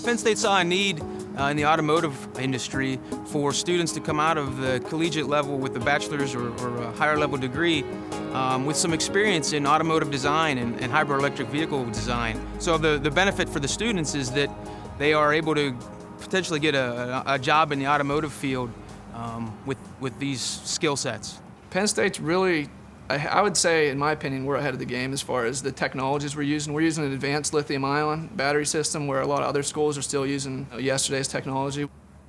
Penn State saw a need in the automotive industry for students to come out of the collegiate level with a bachelor's or a higher level degree with some experience in automotive design and hybrid electric vehicle design. So the benefit for the students is that they are able to potentially get a job in the automotive field with these skill sets. Penn State's really, I would say, in my opinion, we're ahead of the game as far as the technologies we're using. We're using an advanced lithium-ion battery system where a lot of other schools are still using yesterday's technology.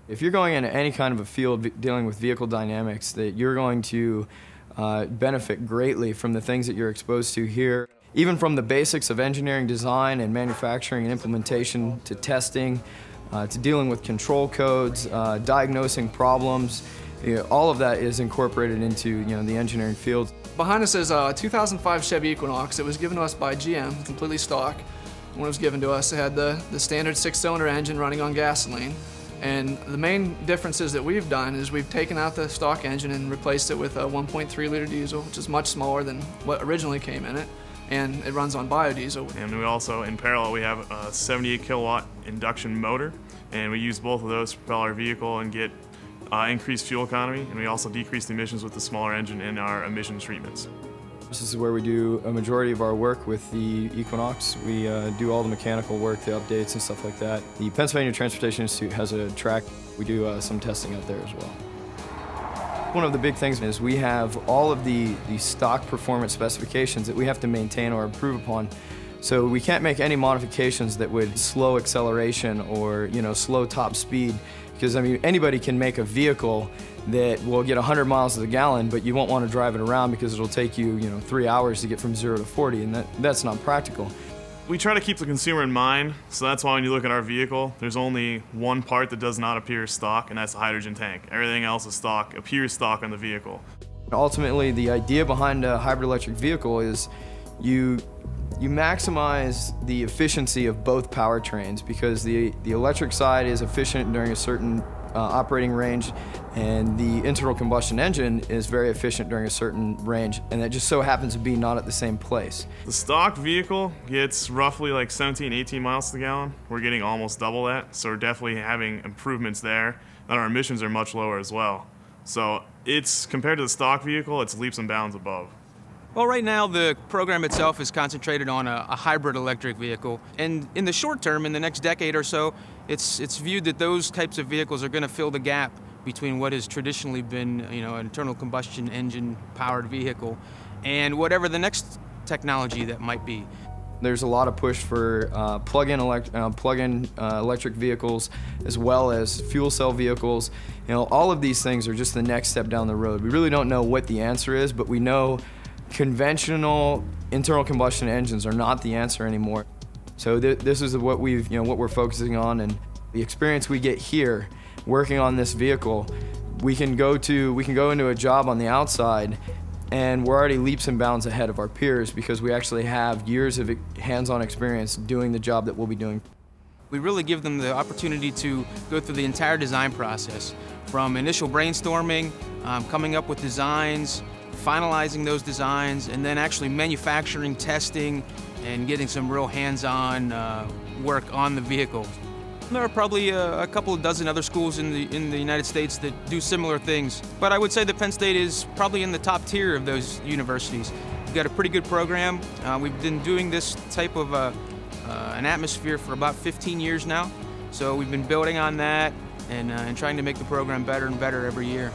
If you're going into any kind of a field dealing with vehicle dynamics, that you're going to benefit greatly from the things that you're exposed to here. Even from the basics of engineering design and manufacturing and implementation to testing, to dealing with control codes, diagnosing problems, all of that is incorporated into the engineering field. Behind us is a 2005 Chevy Equinox. It was given to us by GM, completely stock. When it was given to us, it had the standard 6-cylinder engine running on gasoline. And the main differences that we've done is we've taken out the stock engine and replaced it with a 1.3-liter diesel, which is much smaller than what originally came in it, and it runs on biodiesel. And we also, in parallel, we have a 78 kilowatt induction motor, and we use both of those to propel our vehicle and get increased fuel economy, and we also decrease the emissions with the smaller engine in our emission treatments. This is where we do a majority of our work with the Equinox. We do all the mechanical work, the updates and stuff like that. The Pennsylvania Transportation Institute has a track. We do some testing out there as well. One of the big things is we have all of the stock performance specifications that we have to maintain or improve upon. So we can't make any modifications that would slow acceleration or slow top speed, because I mean anybody can make a vehicle that will get 100 miles to the gallon, but you won't want to drive it around because it'll take you 3 hours to get from 0 to 40, and that's not practical. We try to keep the consumer in mind, so that's why when you look at our vehicle, there's only one part that does not appear stock, and that's the hydrogen tank. Everything else is stock, appears stock on the vehicle. Ultimately, the idea behind a hybrid electric vehicle is you maximize the efficiency of both powertrains, because the electric side is efficient during a certain operating range, and the internal combustion engine is very efficient during a certain range, and that just so happens to be not at the same place. The stock vehicle gets roughly like 17, 18 miles to the gallon. We're getting almost double that, so we're definitely having improvements there, and our emissions are much lower as well. So it's, compared to the stock vehicle, it's leaps and bounds above. Well, right now the program itself is concentrated on a hybrid electric vehicle, and in the short term, in the next decade or so, it's viewed that those types of vehicles are going to fill the gap between what has traditionally been an internal combustion engine powered vehicle and whatever the next technology that might be. There's a lot of push for plug-in electric vehicles, as well as fuel cell vehicles. All of these things are just the next step down the road. We really don't know what the answer is, but we know conventional internal combustion engines are not the answer anymore. So this is what what we're focusing on, and the experience we get here working on this vehicle, we can go into a job on the outside, and we're already leaps and bounds ahead of our peers because we actually have years of hands-on experience doing the job that we'll be doing. We really give them the opportunity to go through the entire design process, from initial brainstorming, coming up with designs, finalizing those designs, and then actually manufacturing, testing, and getting some real hands-on work on the vehicle. There are probably a couple of dozen other schools in the United States that do similar things, but I would say that Penn State is probably in the top tier of those universities. We've got a pretty good program. We've been doing this type of an atmosphere for about 15 years now, so we've been building on that and trying to make the program better and better every year.